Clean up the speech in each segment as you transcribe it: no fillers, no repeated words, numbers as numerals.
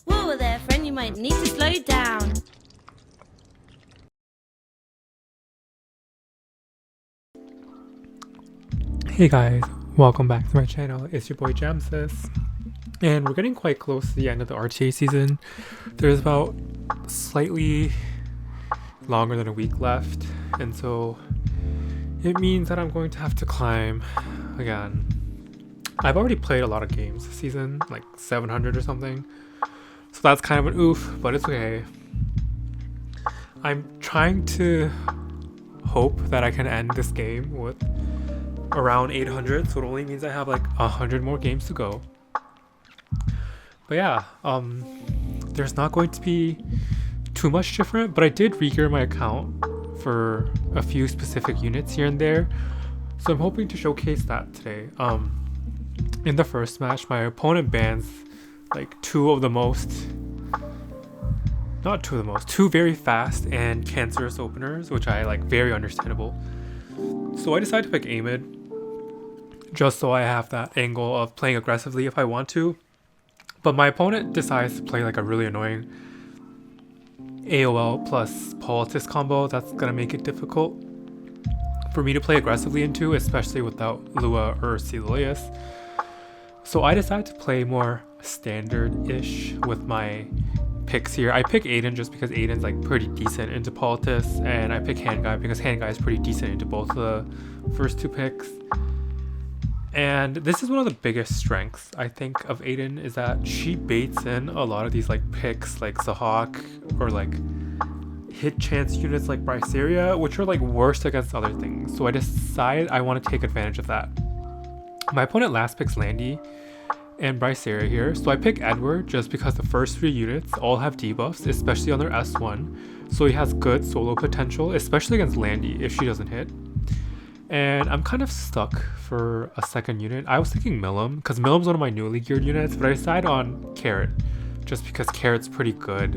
Whoa there, friend, you might need to slow down. Hey guys, welcome back to my channel. It's your boy Jamsys, and we're getting quite close to the end of the RTA season. There's about slightly longer than a week left, and so it means that I'm going to have to climb again. I've already played a lot of games this season, like 700 or something, so that's kind of an oof, but it's okay. I'm trying to hope that I can end this game with around 800, so it only means I have like 100 more games to go. But yeah, there's not going to be too much different, but I did regear my account for a few specific units here and there, so I'm hoping to showcase that today. In the first match, my opponent bans like two very fast and cancerous openers, which I like, very understandable. So I decided to pick Amid, just so I have that angle of playing aggressively if I want to. But my opponent decides to play like a really annoying AOL plus Politis combo that's gonna make it difficult for me to play aggressively into, especially without Lua or Celius. So I decided to play more standard-ish with my picks here. I pick Aiden just because Aiden's like pretty decent into Politis, and I pick Handguy because Handguy is pretty decent into both the first two picks. And this is one of the biggest strengths I think of Aiden, is that she baits in a lot of these like picks like Zahawk or like hit chance units like Bryceria, which are like worse against other things. So I decided I want to take advantage of that. My opponent last picks Landy and Bryceria here, so I pick Edward just because the first three units all have debuffs, especially on their S1, so he has good solo potential, especially against Landy if she doesn't hit. And I'm kind of stuck for a second unit. I was thinking Millum, because Millum's one of my newly geared units, but I decided on Carrot, just because Carrot's pretty good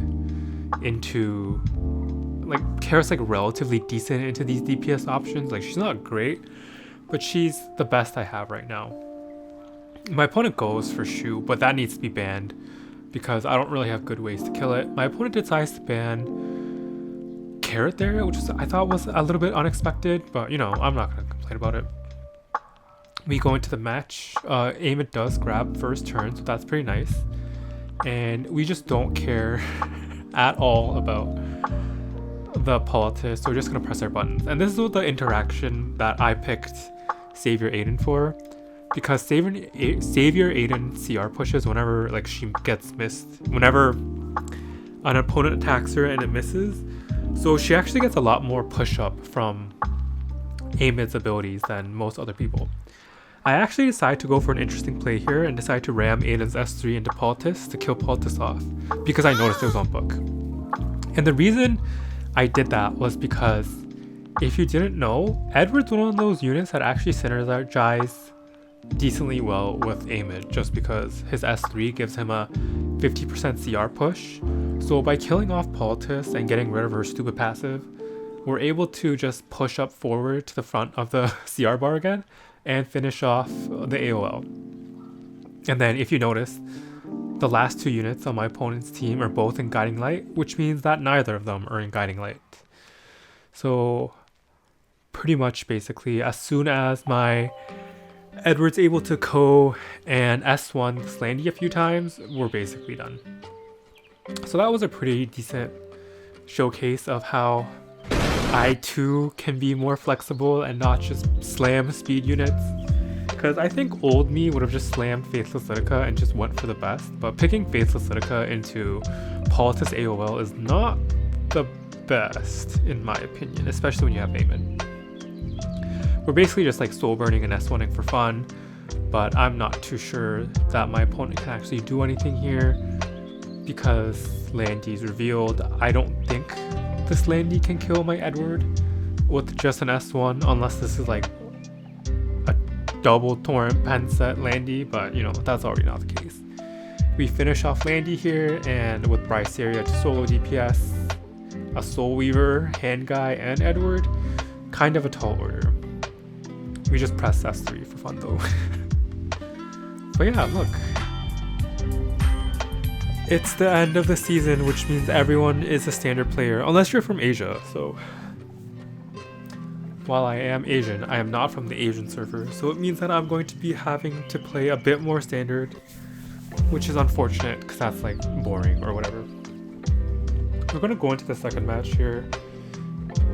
into, like, Carrot's like relatively decent into these DPS options. Like, she's not great, but she's the best I have right now. My opponent goes for Shu, but that needs to be banned because I don't really have good ways to kill it. My opponent decides to ban Carrot there, which I thought was a little bit unexpected, but you know, I'm not going to complain about it. We go into the match. Amit does grab first turn, so that's pretty nice. And we just don't care at all about the Politis, so we're just going to press our buttons. And this is what the interaction that I picked Savior Aiden for, because Savior Aiden CR pushes whenever like she gets missed, whenever an opponent attacks her and it misses. So she actually gets a lot more push up from Amid's abilities than most other people. I actually decided to go for an interesting play here and decide to ram Aiden's S3 into Politis to kill Politis off, because I noticed it was on book. And the reason I did that was because, if you didn't know, Edward's one of those units that actually synergize decently well with Amid, just because his S3 gives him a 50% CR push. So by killing off Politis and getting rid of her stupid passive, we're able to just push up forward to the front of the CR bar again and finish off the AOL. And then if you notice, the last two units on my opponent's team are both in Guiding Light, which means that neither of them are in Guiding Light. So pretty much basically, as soon as my Edward's able to co and S1 Slandy a few times, we're basically done. So that was a pretty decent showcase of how I too can be more flexible and not just slam speed units. Because I think old me would have just slammed Faithless Litica and just went for the best, but picking Faithless Litica into Politis AOL is not the best in my opinion, especially when you have Amid. We're basically just like soul burning and S1ing for fun, but I'm not too sure that my opponent can actually do anything here because Landy's revealed. I don't think this Landy can kill my Edward with just an S1 unless this is like a double torrent pen set Landy, but you know, that's already not the case. We finish off Landy here, and with Bryceria to solo DPS, a Soul Weaver, Handguy, and Edward, kind of a tall order. We just pressed S3 for fun though. But yeah, look. it's the end of the season, which means everyone is a standard player, unless you're from Asia. So while I am Asian, I am not from the Asian server, so it means that I'm going to be having to play a bit more standard, which is unfortunate because that's like boring or whatever. We're gonna go into the second match here.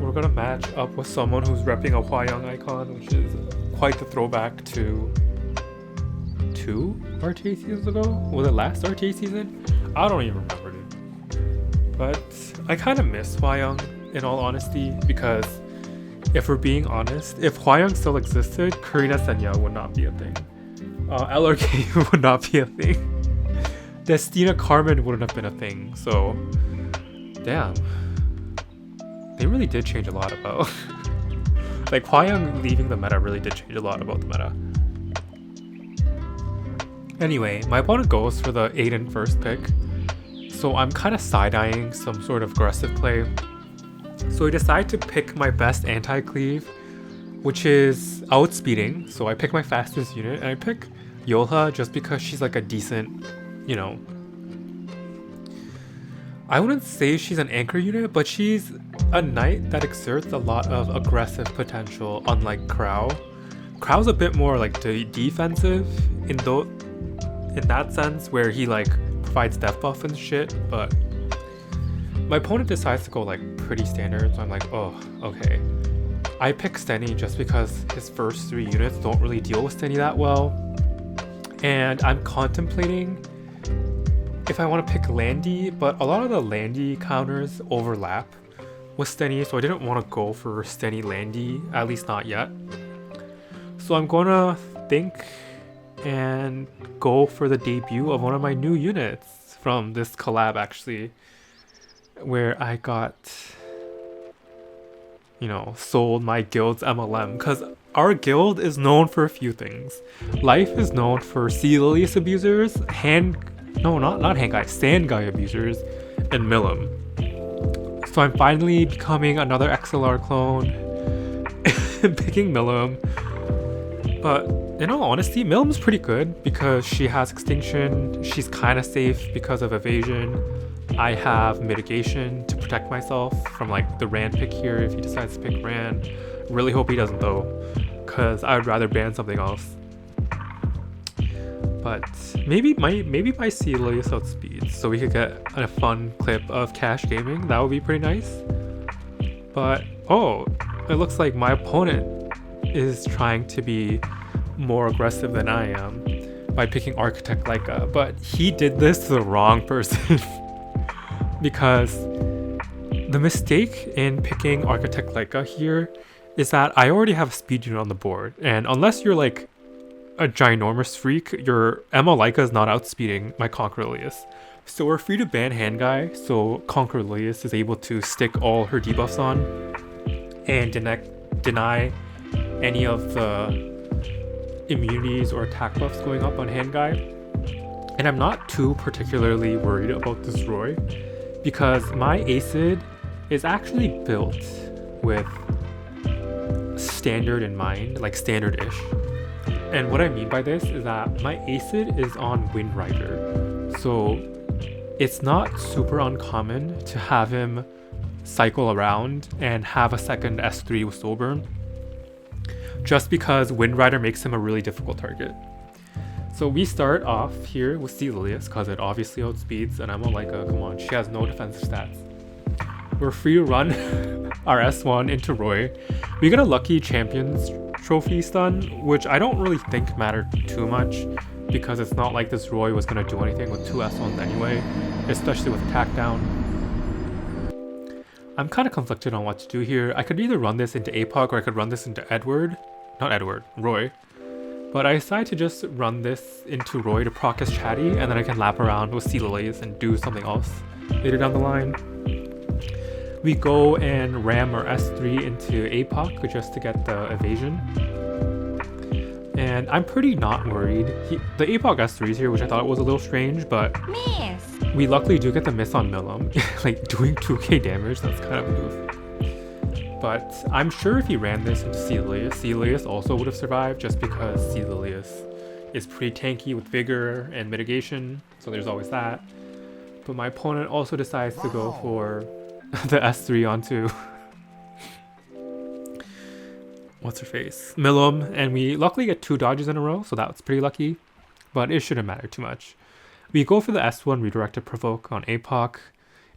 We're gonna match up with someone who's repping a Hwayoung icon, which is quite the throwback to 2 RTA seasons ago? Was it last RTA season? I don't even remember, dude. But I kind of miss Hwayoung, in all honesty, because if we're being honest, if Hwayoung still existed, Karina Senya would not be a thing. LRK would not be a thing. Destina Carmen wouldn't have been a thing, so damn. They really did change a lot about like Hwayoung leaving the meta really did change a lot about the meta. Anyway, my opponent goes for the Aiden first pick, so I'm kind of side-eyeing some sort of aggressive play. So I decide to pick my best anti-cleave, which is outspeeding. So I pick my fastest unit, and I pick Yolha just because she's like a decent, you know, I wouldn't say she's an anchor unit, but she's a knight that exerts a lot of aggressive potential, unlike Crow. Crow's a bit more like defensive in that sense, where he like provides death buff and shit, but my opponent decides to go like pretty standard, so I'm like, oh, okay. I pick Steny just because his first 3 units don't really deal with Steny that well, and I'm contemplating if I want to pick Landy, but a lot of the Landy counters overlap with Steny, so I didn't want to go for Steny Landy, at least not yet. So I'm gonna think and go for the debut of one of my new units from this collab, actually, where I got, you know, sold my guild's MLM, because our guild is known for a few things. Life is known for Sea Lilius abusers, not handguy, sandguy abusers, and Milim. So I'm finally becoming another XLR clone, picking Milim. But in all honesty, Milim's pretty good because she has extinction, she's kind of safe because of evasion. I have mitigation to protect myself from like the Rand pick here if he decides to pick Rand. Really hope he doesn't though, because I would rather ban something else. But maybe my Sea Lilius outspeeds, so we could get a fun clip of Cash Gaming. That would be pretty nice. But oh, it looks like my opponent is trying to be more aggressive than I am by picking Architect Laika, but he did this to the wrong person. Because the mistake in picking Architect Laika here is that I already have a speed unit on the board, and unless you're like a ginormous freak, your ML Laika is not outspeeding my Conqueror Lilius. So we're free to ban handguy, so Conqueror Lilius is able to stick all her debuffs on and deny any of the immunities or attack buffs going up on handguy. And I'm not too particularly worried about this Roy, because my Acid is actually built with standard in mind, like standard-ish. And what I mean by this is that my Acid is on Wind Rider, so it's not super uncommon to have him cycle around and have a second S3 with Soulburn, just because Wind Rider makes him a really difficult target. So we start off here with Sea Lilius because it obviously outspeeds, and ML Laika, come on, she has no defensive stats. We're free to run our S1 into Roy. We get a lucky Champions Trophy stun, which I don't really think mattered too much because it's not like this Roy was going to do anything with 2 S1s anyway, especially with attack down. I'm kind of conflicted on what to do here. I could either run this into APOC or I could run this into Roy. But I decided to just run this into Roy to proc his Chatty, and then I can lap around with Sea Lilius and do something else later down the line. We go and ram our S3 into APOC just to get the evasion. And I'm pretty not worried. The APOC S3 is here, which I thought was a little strange, but we luckily do get the miss on Milim. Like doing 2k damage, that's kind of a move. But I'm sure if he ran this into Sea Lilius also would have survived, just because Sea Lilius is pretty tanky with vigor and mitigation, so there's always that. But my opponent also decides to go for the S3 onto what's her face? Millum, and we luckily get 2 dodges in a row, so that's pretty lucky. But it shouldn't matter too much. We go for the S1 redirected provoke on APOC.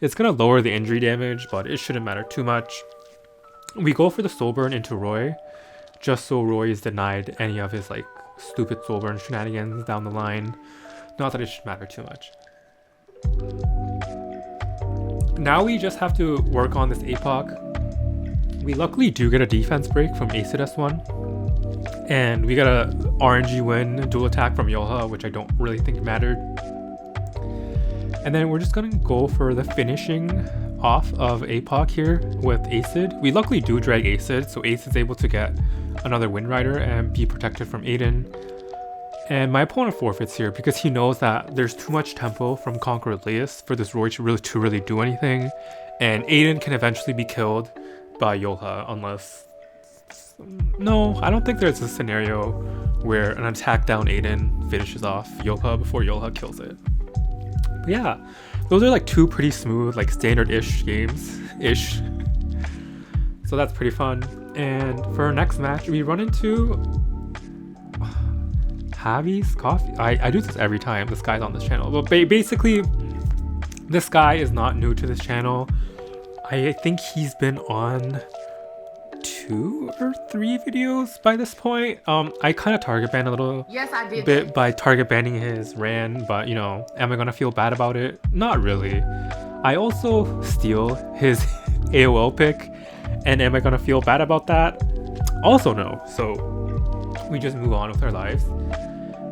It's gonna lower the injury damage, but it shouldn't matter too much. We go for the soul burn into Roy, just so Roy is denied any of his like stupid soul burn shenanigans down the line. Not that it should matter too much. Now we just have to work on this APOC. We luckily do get a defense break from Acid S1. And we got a RNG win dual attack from Yoha, which I don't really think mattered. And then we're just gonna go for the finishing off of APOC here with Acid. We luckily do drag Acid, so Acid's able to get another Wind Rider and be protected from Aiden. And my opponent forfeits here because he knows that there's too much tempo from Conqueror Leus for this Roy to really do anything. And Aiden can eventually be killed by Yoha unless... No, I don't think there's a scenario where an attack down Aiden finishes off Yoha before Yoha kills it. But yeah, those are like 2 pretty smooth, like standard-ish games-ish. So that's pretty fun. And for our next match, we run into Javi's Coffee. I do this every time this guy's on this channel. But basically, this guy is not new to this channel. I think he's been on 2 or 3 videos by this point. I kind of target ban a little bit by target banning his Ran, but you know, am I gonna feel bad about it? Not really. I also steal his AOL pick, and am I gonna feel bad about that? Also no. So we just move on with our lives.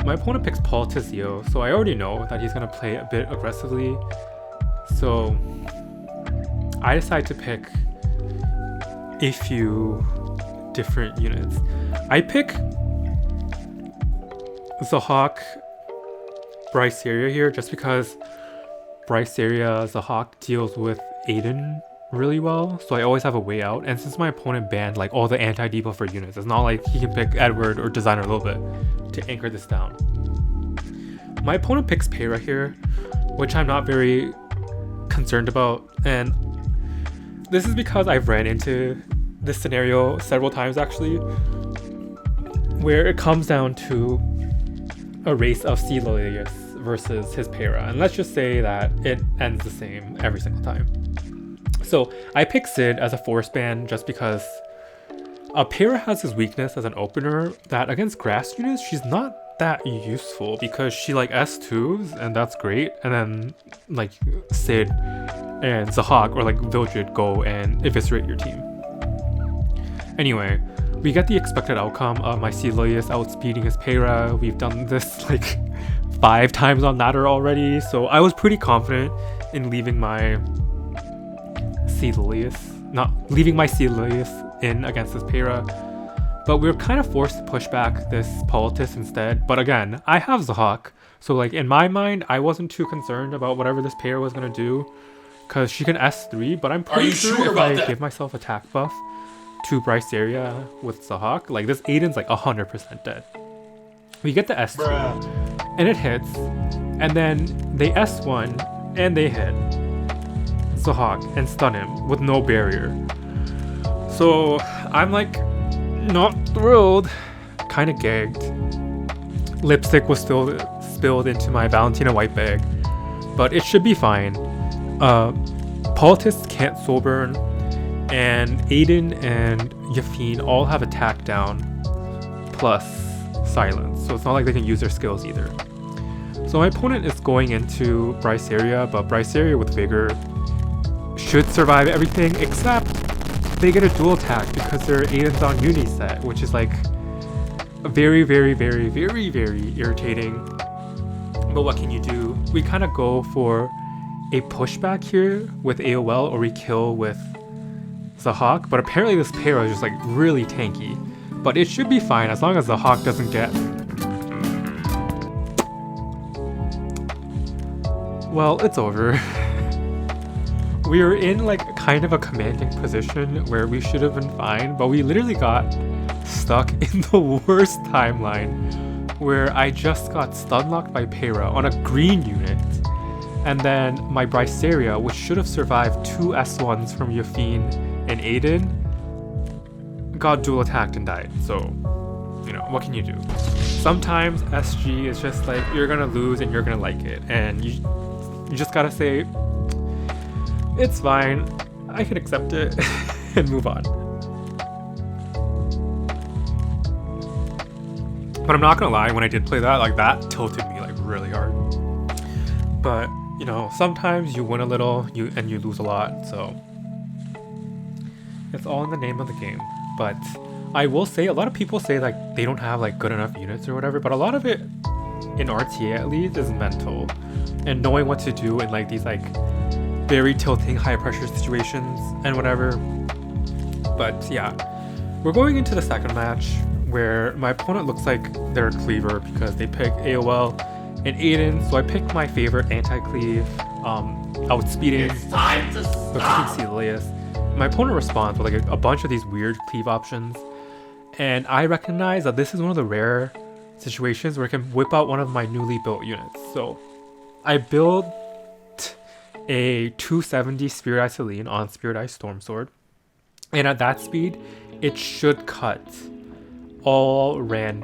My opponent picks Paul Tizio, so I already know that he's gonna play a bit aggressively. So I decide to pick a few different units. I pick Zahhak Bryceria here just because Bryceria Zahhak deals with Aiden really well, so I always have a way out. And since my opponent banned like all the anti-debuffer units, it's not like he can pick Edward or Designer a little bit to anchor this down. My opponent picks Pera here, which I'm not very concerned about, and this is because I've ran into this scenario several times actually, where it comes down to a race of Celilius versus his Pera, and let's just say that it ends the same every single time. So I pick Sid as a force ban just because Pera has his weakness as an opener that against grass units she's not that useful because she like S2s and that's great, and then like Sid and Zahhak or like Vildred go and eviscerate your team. Anyway, we get the expected outcome of my Celilius outspeeding his Pera. We've done this like 5 times on ladder already, so I was pretty confident in leaving my Celilius in against this Pera. But we were kind of forced to push back this Politis instead. But again, I have Zahhak, so like in my mind, I wasn't too concerned about whatever this Pera was gonna do, because she can S3. But I'm pretty sure if I give myself attack buff to Bryceria with Zahhak, like this Aiden's like 100% dead. We get the S2, and it hits, and then they S1 and they hit Zahhak and stun him with no barrier. So I'm like not thrilled, kind of gagged. Lipstick was still spilled into my Valentina white bag, but it should be fine. Politis can't soul burn, and Aiden and Yafine all have attack down plus silence, so it's not like they can use their skills either. So my opponent is going into Bryceria, but Bryceria with Vigor should survive everything except they get a dual attack because they're Aiden's on uni set, which is like very irritating. But what can you do? We kind of go for a pushback here with AOL, or we kill with Zahhak, but apparently this Pera is just like really tanky. But it should be fine as long as Zahhak doesn't get... Well, it's over. We were in like kind of a commanding position where we should have been fine, but we literally got stuck in the worst timeline where I just got stun locked by Pera on a green unit, And then my Bryceria, which should have survived 2 S1s from Yafine and Aiden, got dual attacked and died. So, you know, what can you do? Sometimes SG is just like, you're gonna lose and you're gonna like it. And you just gotta say, it's fine, I can accept it and move on. But I'm not gonna lie, when I did play that, like that tilted me like really hard. But you know, sometimes you win a little, and you lose a lot, so it's all in the name of the game. But I will say, a lot of people say like they don't have like good enough units or whatever, but a lot of it in RTA at least is mental and knowing what to do in like these like very tilting high pressure situations and whatever. But yeah, we're going into the second match where my opponent looks like they're a cleaver because they pick AOL and Aiden, so I picked my favorite anti-cleave, outspeeding, but picking Celius. My opponent responds with like a bunch of these weird cleave options, and I recognize that this is one of the rare situations where I can whip out one of my newly built units. So I built a 270 Spirit Eye Celine on Spirit Eye Storm Sword, and at that speed, it should cut all Rand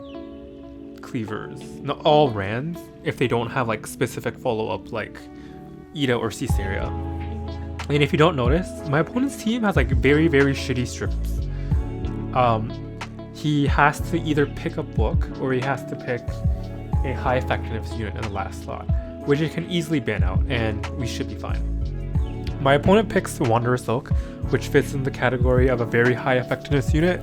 cleavers, not all Rands, if they don't have like specific follow-up like Ida or Caesarea. And if you don't notice, my opponent's team has like very, very shitty strips. He has to either pick a book or he has to pick a high effectiveness unit in the last slot, which he can easily ban out, and we should be fine. My opponent picks Wanderer Silk, which fits in the category of a very high effectiveness unit,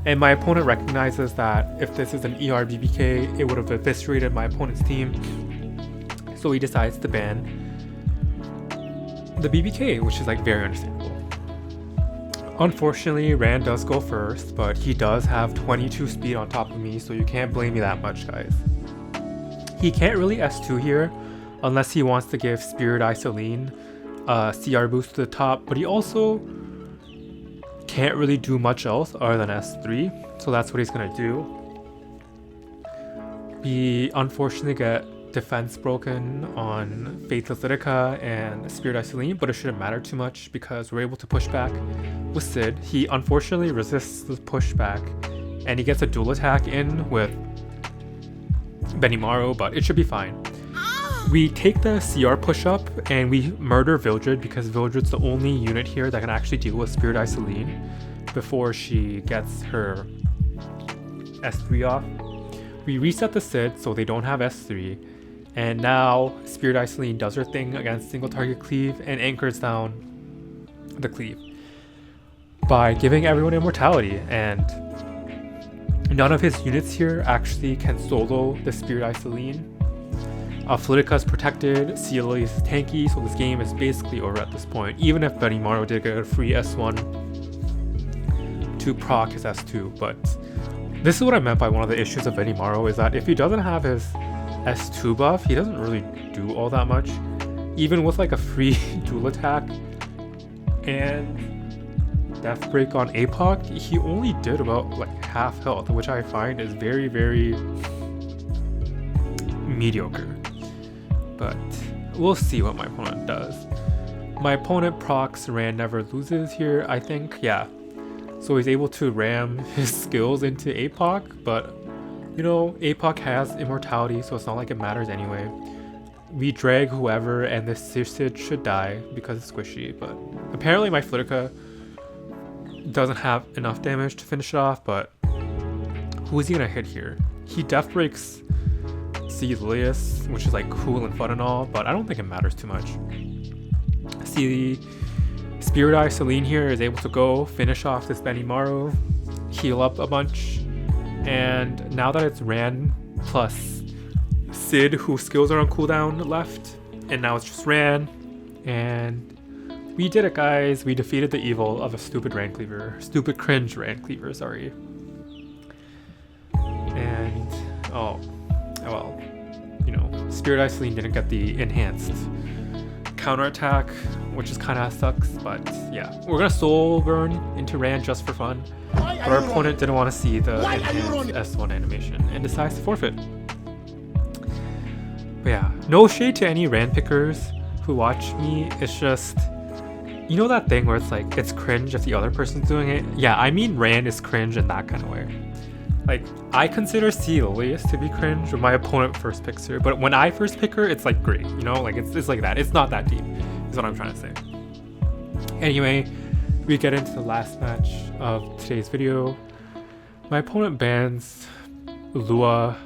and my opponent recognizes that if this is an ER BBK, it would have eviscerated my opponent's team, so he decides to ban the BBK, which is like very understandable. Unfortunately, Rand does go first, but he does have 22 speed on top of me, so you can't blame me that much, guys. He can't really S2 here unless he wants to give Spirit Eye Celine CR boost to the top, but he also can't really do much else other than S3, so that's what he's gonna do. We unfortunately get defense broken on Faithless Lidica and Spirit Eye Celine, but it shouldn't matter too much because we're able to push back with Sid. He unfortunately resists the pushback and he gets a dual attack in with Benimaru, but it should be fine. We take the CR push up and we murder Vildred because Vildred's the only unit here that can actually deal with Spirit Eye Celine before she gets her S3 off. We reset the Sid so they don't have S3, and now Spirit Eye Celine does her thing against single target cleave and anchors down the cleave by giving everyone immortality, and none of his units here actually can solo the Spirit Eye Celine. Flitica is protected, Cielo is tanky, so this game is basically over at this point, even if Benimaru did get a free S1 to proc his S2. But this is what I meant by one of the issues of Benimaru, is that if he doesn't have his S2 buff, he doesn't really do all that much. Even with like a free dual attack and Death Break on APOC, he only did about like half health, which I find is very, very mediocre. But we'll see what my opponent does. My opponent procs Rand never loses here, I think, yeah. So he's able to ram his skills into APOC, but you know, APOC has immortality, so it's not like it matters anyway. We drag whoever and this Sid should die because it's squishy, but apparently my Flitica doesn't have enough damage to finish it off, but who is he gonna hit here? He death breaks Celius, which is like cool and fun and all, but I don't think it matters too much. See, Spirit Eye Celine here is able to go finish off this Benimaru, heal up a bunch, and now that it's Rand plus Sid, whose skills are on cooldown, left, and now it's just Rand, and we did it, guys. We defeated the evil of a stupid Rand Cleaver, stupid cringe Rand Cleaver, sorry. And oh well, you know, Spirit Eye Celine didn't get the enhanced counterattack, which is kind of sucks, but yeah. We're gonna soul burn into Rand just for fun, but our opponent didn't want to see the enhanced S1 animation and decides to forfeit. But yeah, no shade to any Rand pickers who watch me, it's just, you know that thing where it's like, it's cringe if the other person's doing it? Yeah, I mean Rand is cringe in that kind of way. Like, I consider Celius to be cringe when my opponent first picks her, but when I first pick her, it's like great, you know? Like, it's like that. It's not that deep, is what I'm trying to say. Anyway, we get into the last match of today's video. My opponent bans Lua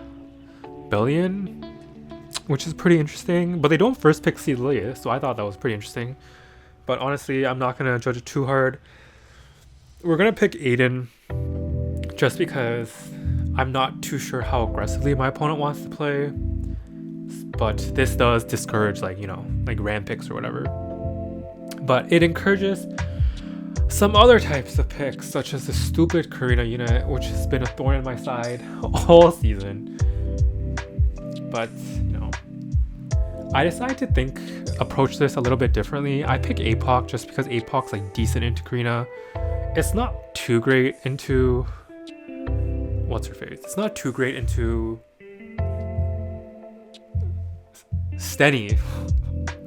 Billion, which is pretty interesting, but they don't first pick Celius, so I thought that was pretty interesting. But honestly, I'm not going to judge it too hard. We're going to pick Aiden just because I'm not too sure how aggressively my opponent wants to play. But this does discourage, like, you know, like Rand picks or whatever. But it encourages some other types of picks, such as the stupid Karina unit, which has been a thorn in my side all season. But, you know, I decided to approach this a little bit differently. I pick APOC just because APOC's like decent into Karina. It's not too great into, what's her face? It's not too great into Stenny.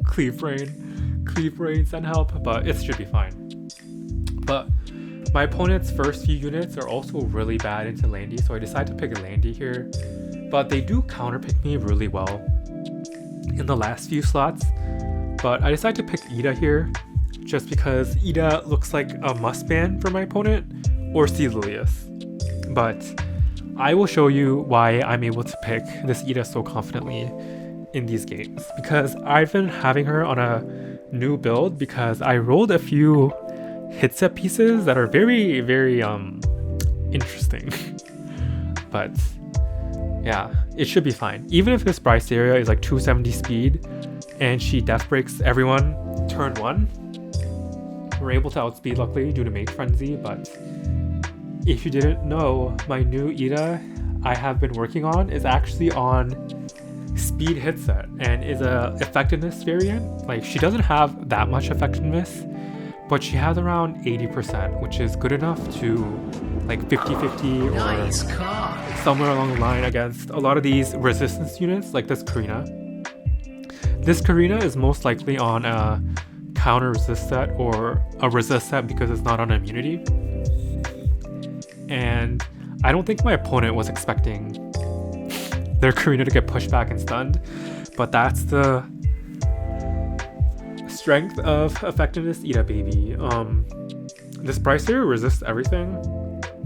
Cleave brain, send help, but it should be fine. But my opponent's first few units are also really bad into Landy, so I decided to pick Landy here. But they do counterpick me really well in the last few slots. But I decided to pick Ida here just because Ida looks like a must ban for my opponent, or Celius. But I will show you why I'm able to pick this Ida so confidently in these games, because I've been having her on a new build because I rolled a few hit set pieces that are very, very interesting. But yeah, it should be fine. Even if this Bryce area is like 270 speed and she death breaks everyone turn 1, we're able to outspeed luckily due to Mage Frenzy. But if you didn't know, my new Ida I have been working on is actually on speed hit set and is a effectiveness variant. Like, she doesn't have that much effectiveness, but she has around 80%, which is good enough to like 50-50 or somewhere along the line against a lot of these resistance units like this Karina. This Karina is most likely on a counter resist set or a resist set because it's not on immunity. And I don't think my opponent was expecting their Karina to get pushed back and stunned, but that's the strength of effectiveness Ida baby. This Bryce here resists everything,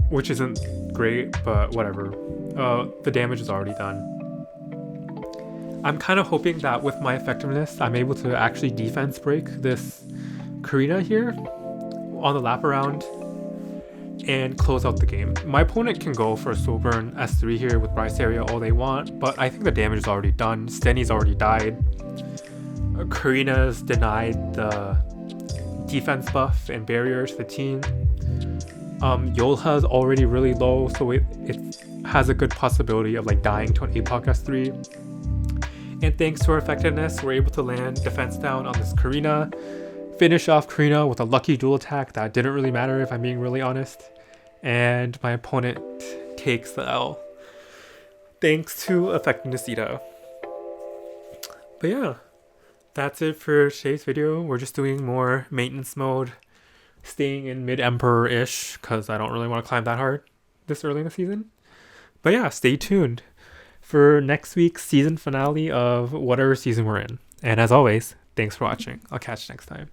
which isn't great, but whatever. The damage is already done. I'm kind of hoping that with my effectiveness, I'm able to actually defense break this Karina here on the lap around and close out the game. My opponent can go for a slow burn S3 here with Bryce area all they want, but I think the damage is already done. Stenny's already died. Karina's denied the defense buff and barrier to the team. Yolha's already really low, so it has a good possibility of like dying to an APOC S3. And thanks to her effectiveness, we're able to land defense down on this Karina, finish off Karina with a lucky dual attack that didn't really matter if I'm being really honest. And my opponent takes the L. Thanks to effectiveness Ida. But yeah, that's it for today's video. We're just doing more maintenance mode, staying in mid-emperor-ish, because I don't really want to climb that hard this early in the season. But yeah, stay tuned for next week's season finale of whatever season we're in. And as always, thanks for watching. I'll catch you next time.